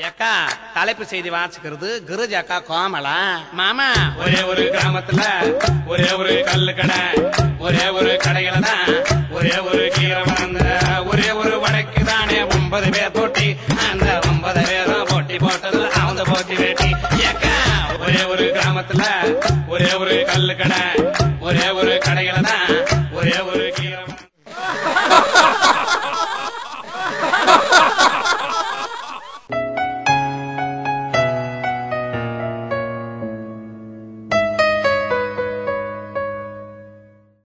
ஏக்கா தலைப்பு செய்தி வாசிக்கிறது கிருஜ் அக்கா கோமலா மாமா. ஒரே ஒரு கிராமத்துல ஒரே ஒரு கல்லு கடை, ஒரே ஒரு கடையில தான் ஒரே ஒரு கீரை வளர்ந்த ஒரே ஒரு வடைக்கு தானே 9 பேர் போட்டி. அந்த 9 பேரும் போட்டி போட்டது அவங்க போட்டி வேட்டி. ஏக்கா ஒரே ஒரு கிராமத்துல ஒரே ஒரு கல்லு கடை, ஒரே ஒரு